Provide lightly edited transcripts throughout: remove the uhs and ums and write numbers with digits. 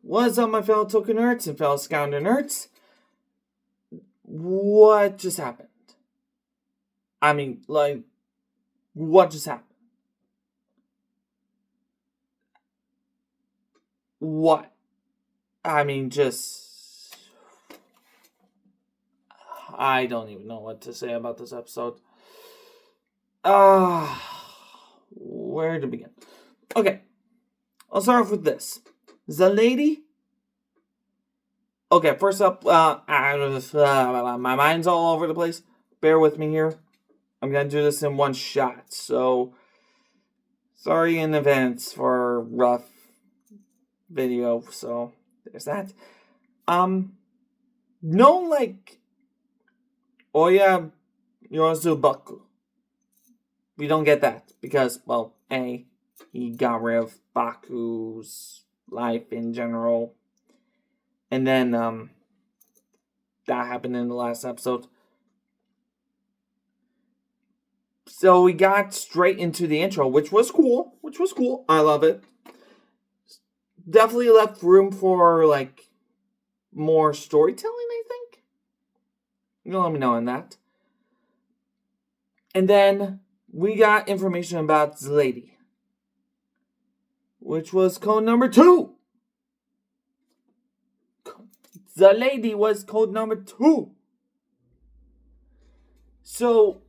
What's up, my fellow Token Nerds and fellow Scounder Nerds? What just happened? What just happened? What? I don't even know what to say about this episode. Where to begin? Okay, I'll start off with this. The lady. Okay, first up, my mind's all over the place. Bear with me here. I'm gonna do this in one shot, so sorry in advance for a rough video. So there's that. Oya Yozubaku. We don't get that because, well, A, he got rid of Baku's life in general. And then, that happened in the last episode. So we got straight into the intro, which was cool. I love it. Definitely left room for, more storytelling, I think. You'll let me know on that. And then we got information about the lady, which was code number 2. The lady was code number 2. So,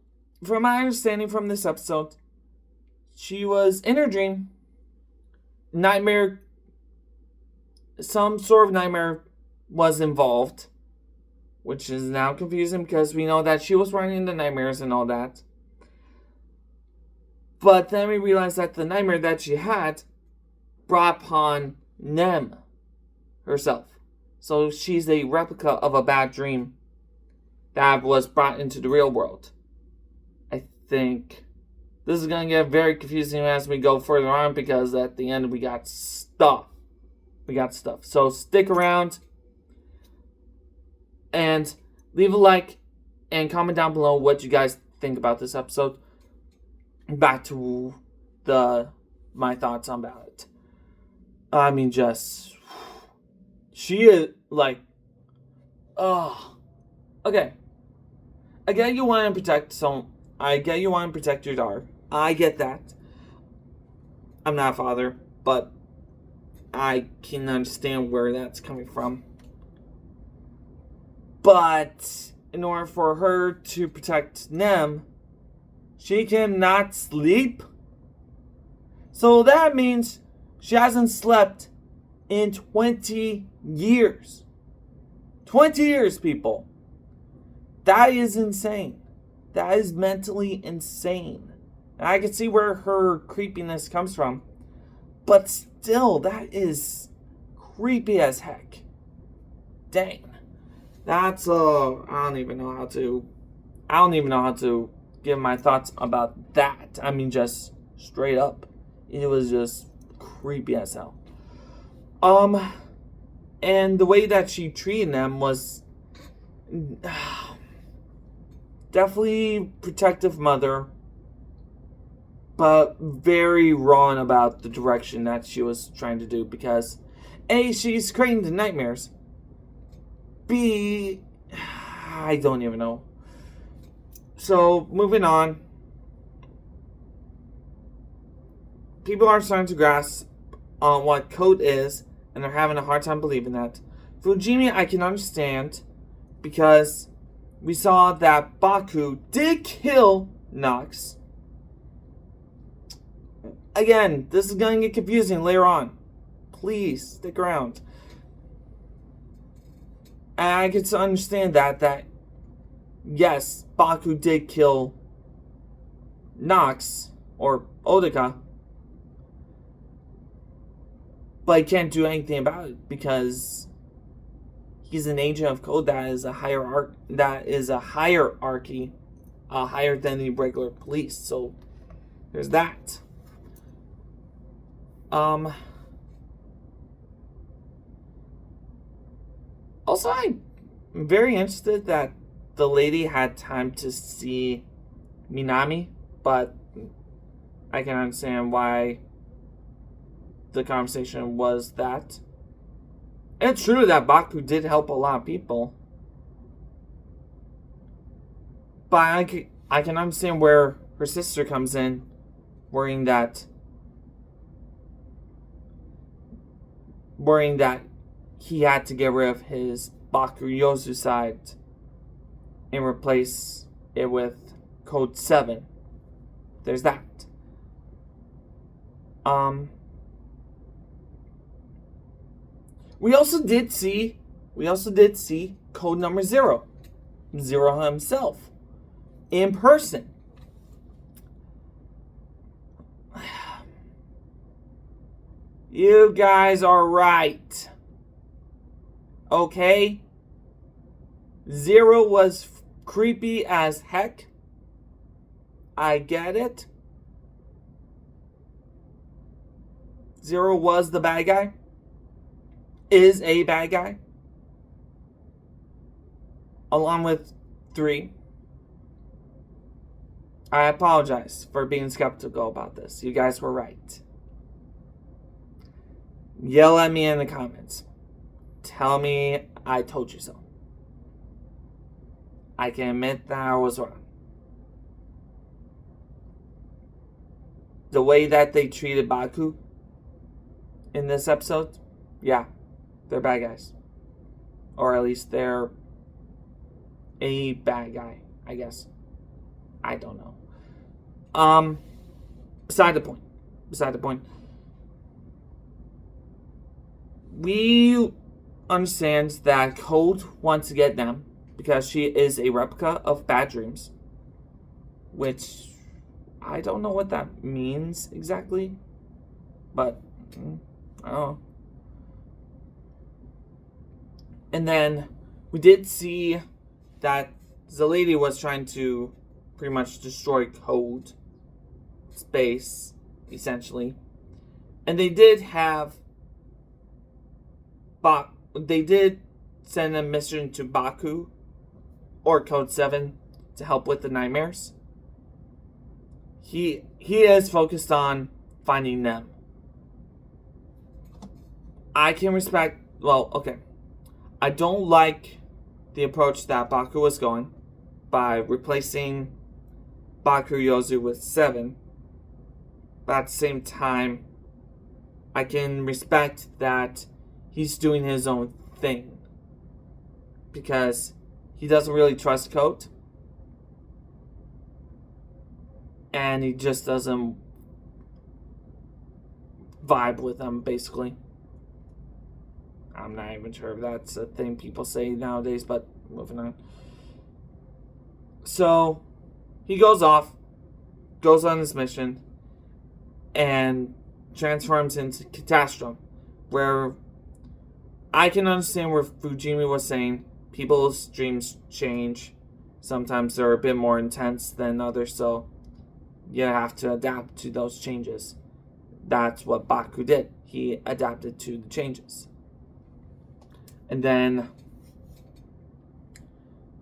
from my understanding from this episode, she was in her dream. Nightmare, some sort of nightmare was involved, which is now confusing because we know that she was running into nightmares and all that. But then we realized that the nightmare that she had brought upon Nem herself. So she's a replica of a bad dream that was brought into the real world. I think this is going to get very confusing as we go further on because at the end we got stuff. So stick around and leave a like and comment down below what you guys think about this episode. Back to my thoughts about it. She is okay. I get you want to protect your daughter. I get that. I'm not a father, but I can understand where that's coming from. But in order for her to protect Nem, she cannot sleep. So that means she hasn't slept in 20 years. 20 years, people. That is insane. That is mentally insane. And I can see where her creepiness comes from. But still, that is creepy as heck. Dang. That's, I don't even know how to give my thoughts about that. Just straight up. It was just creepy as hell. And the way that she treated them was definitely protective mother, but very wrong about the direction that she was trying to do because A, she's creating the nightmares. B, I don't even know. So, moving on. People are starting to grasp on what code is, and they're having a hard time believing that. Fujimi, I can understand, because we saw that Baku did kill Nox. Again, this is going to get confusing later on. Please, stick around. And I can understand that yes, Baku did kill Nox, or Odaka, but he can't do anything about it because he's an agent of code that is a hierarchy higher than the regular police. So there's that. Also, I'm very interested that the lady had time to see Minami, but I can understand why the conversation was that. It's true that Baku did help a lot of people. But I can understand where her sister comes in, worrying that he had to get rid of his Bakuyozu side and replace it with Code 7. There's that. We also did see Code number 0. Zero himself. In person. You guys are right. Okay? Zero was creepy as heck. I get it. Zero was the bad guy. Is a bad guy. Along with 3. I apologize for being skeptical about this. You guys were right. Yell at me in the comments. Tell me I told you so. I can admit that I was wrong. The way that they treated Baku in this episode, yeah, they're bad guys. Or at least they're a bad guy, I guess. I don't know. Beside the point. We understand that Code wants to get them because she is a replica of Bad Dreams. Which, I don't know what that means exactly. But, I don't know. And then, we did see that the lady was trying to pretty much destroy Code space, essentially. And they did send a mission to Baku or Code 7 to help with the nightmares. He is focused on finding them. I can respect, I don't like the approach that Baku was going by replacing Bakuyozu with 7. But at the same time, I can respect that he's doing his own thing. Because he doesn't really trust Code. And he just doesn't vibe with them, basically. I'm not even sure if that's a thing people say nowadays, but moving on. So, he goes on his mission, and transforms into Catastrophe, where I can understand where Fujimi was saying people's dreams change. Sometimes they're a bit more intense than others, so you have to adapt to those changes. That's what Baku did. He adapted to the changes. And then,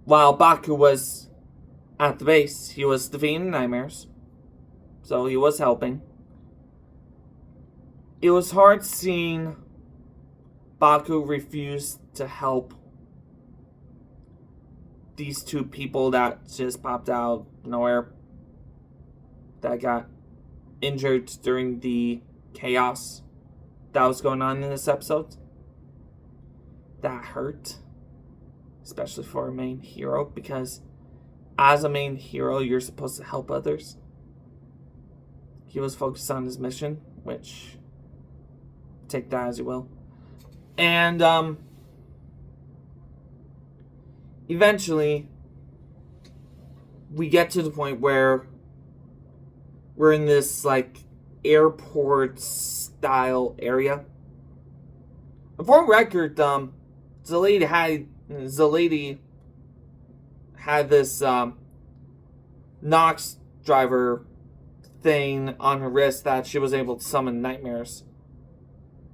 while Baku was at the base, he was defeating nightmares. So he was helping. It was hard seeing Baku refuse to help these 2 people that just popped out of nowhere, that got injured during the chaos that was going on in this episode. That hurt, especially for a main hero, because as a main hero, you're supposed to help others. He was focused on his mission, which, take that as you will. And eventually, we get to the point where we're in this airport style area. And for record, the lady had this Nox driver thing on her wrist that she was able to summon nightmares,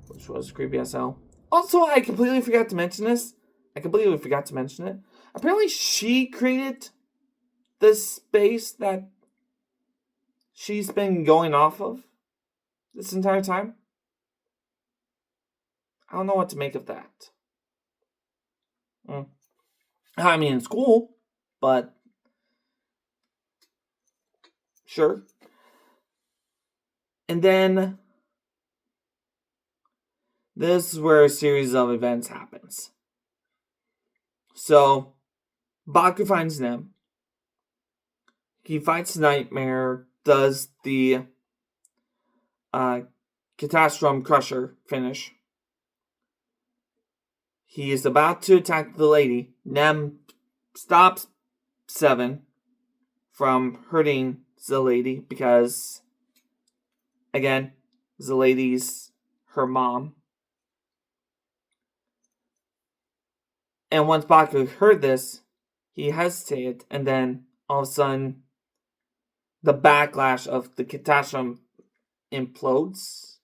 which was creepy as hell. Also, I completely forgot to mention this. Apparently, she created this space that she's been going off of this entire time. I don't know what to make of that. I mean, it's cool, but sure. And then this is where a series of events happens. So, Baku finds Nem. He fights Nightmare, does the Catastrophe Crusher finish. He is about to attack the lady. Nem stops Seven from hurting the lady because, again, the lady's her mom. And once Baku heard this, he hesitated, and then all of a sudden, the backlash of the Catastrophe implodes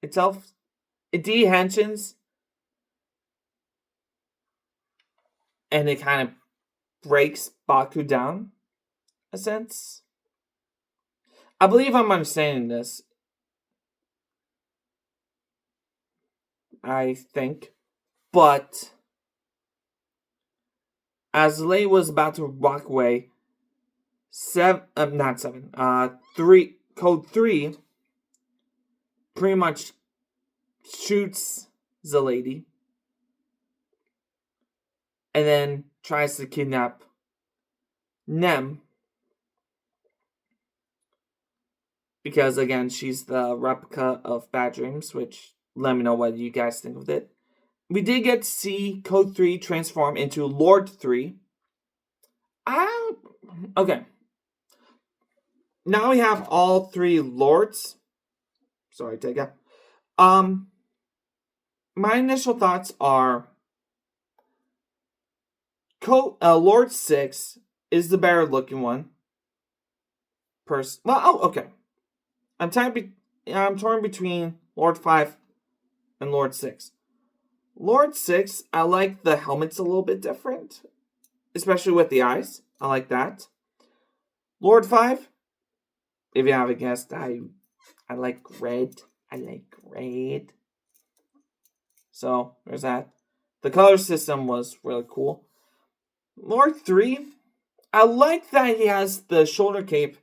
itself. It dehensions, and it kind of breaks Baku down, a sense. I believe I'm understanding this. I think. But as Lei was about to walk away, code 3 pretty much shoots the lady and then tries to kidnap Nem because, again, she's the replica of Bad Dreams, which, let me know what you guys think of it. We did get to see Code 3 transform into Lord 3. Okay. Now we have all 3 Lords. Sorry, Tega. My initial thoughts are Lord 6 is the better looking one. Okay. I'm torn between Lord 5 and Lord 6. Lord 6, I like the helmets a little bit different. Especially with the eyes. I like that. Lord 5, if you haven't guessed, I like red. I like red. So, there's that. The color system was really cool. Lord 3, I like that he has the shoulder cape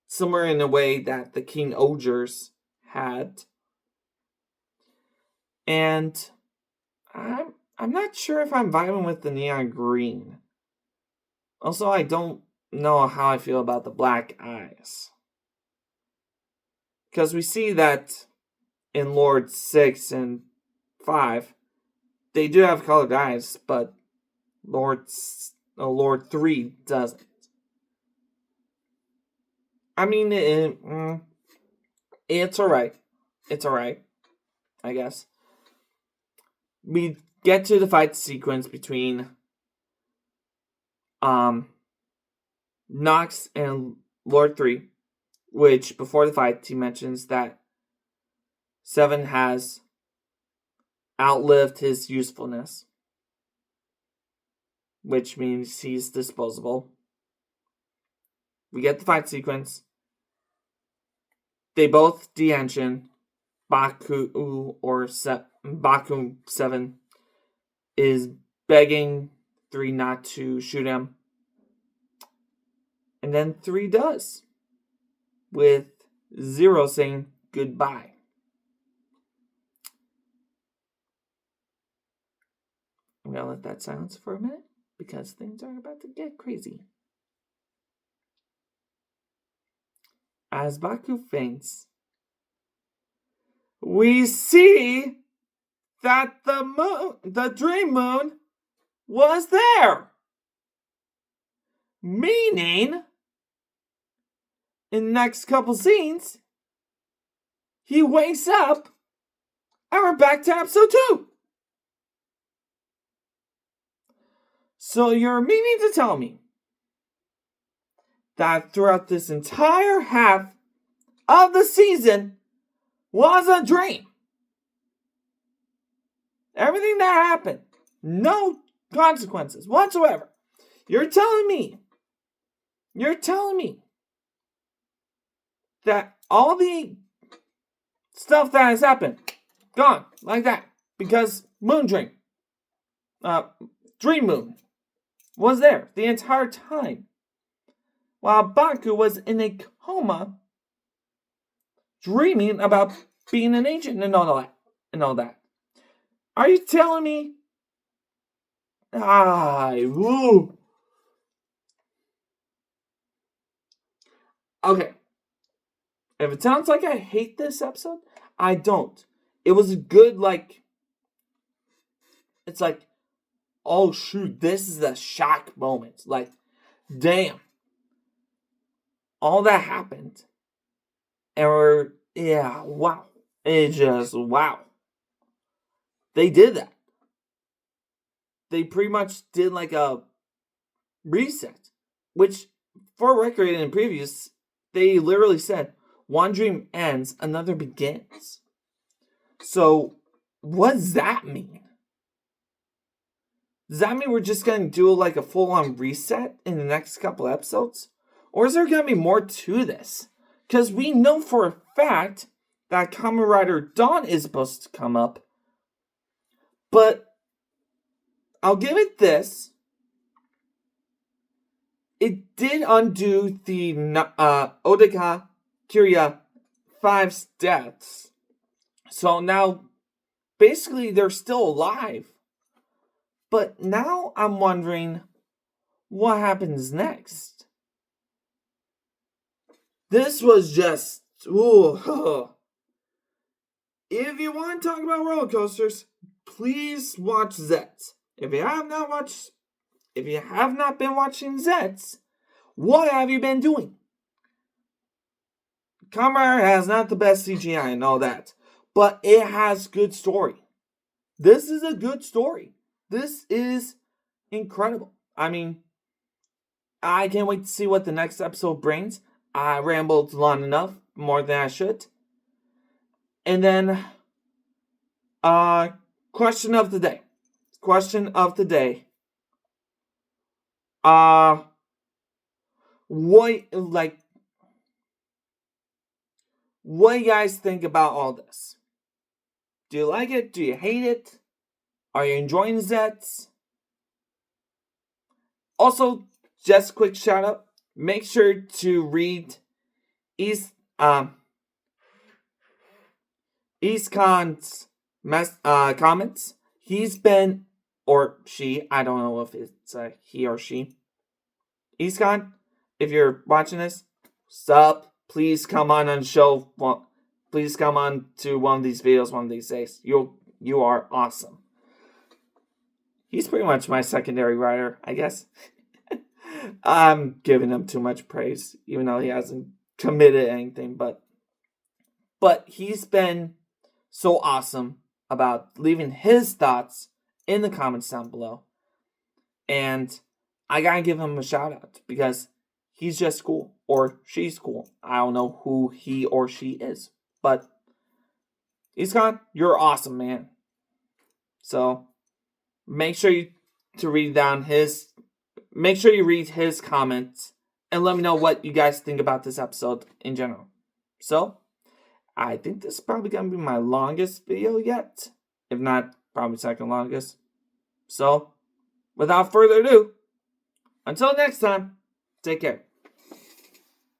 similar in a way that the King Ogres had. And I'm not sure if I'm vibing with the neon green. Also, I don't know how I feel about the black eyes. Because we see that in Lord 6 and 5, they do have colored eyes, but Lord 3 doesn't. I mean, it's alright. It's alright, I guess. We get to the fight sequence between Nox and Lord 3, which before the fight he mentions that 7 has outlived his usefulness, which means he's disposable. We get the fight sequence. They both de-engine. Baku 7 is begging 3 not to shoot him. And then 3 does. With 0 saying goodbye. I'm going to let that silence for a minute because things are about to get crazy. As Baku faints, we see that the dream moon, was there. Meaning, in the next couple scenes, he wakes up and we're back to episode 2. So you're meaning to tell me that throughout this entire half of the season was a dream. Everything that happened, no consequences whatsoever. You're telling me that all the stuff that has happened gone like that because Moon Dream, Dream Moon, was there the entire time, while Baku was in a coma, dreaming about being an agent and all that. Are you telling me? Woo. Okay. If it sounds like I hate this episode, I don't. It was a good, it's like, oh shoot, this is a shock moment. Like, damn. All that happened. And wow. It just, wow. They did that. They pretty much did like a reset. Which, for record in previews, they literally said, one dream ends, another begins. So, what does that mean? Does that mean we're just going to do like a full-on reset in the next couple episodes? Or is there going to be more to this? Because we know for a fact that Kamen Rider Dawn is supposed to come up. But I'll give it this. It did undo the Odaka Kirya 5's deaths. So now, basically, they're still alive. But now I'm wondering, what happens next? This was just, ooh. If you want to talk about roller coasters, please watch Zeztz. If you have not been watching Zeztz, what have you been doing? Kamen has not the best CGI and all that, but it has good story. This is a good story. This is incredible. I mean, I can't wait to see what the next episode brings. I rambled long enough, more than I should. And then, question of the day. What do you guys think about all this? Do you like it? Do you hate it? Are you enjoying Zeztz? Also, just a quick shout out. Make sure to read Eastcon's comments. He's been, or she, I don't know if it's he or she. Eastcon, if you're watching this, sup? Please come on and show. Well, please come on to one of these videos one of these days. You are awesome. He's pretty much my secondary writer, I guess. I'm giving him too much praise, even though he hasn't committed anything. But he's been so awesome about leaving his thoughts in the comments down below. And I gotta give him a shout out because he's just cool. Or she's cool. I don't know who he or she is. But Iskon, you're awesome, man. So make sure you read his comments and let me know what you guys think about this episode in general. So, I think this is probably going to be my longest video yet. If not, probably second longest. So, without further ado, until next time, take care.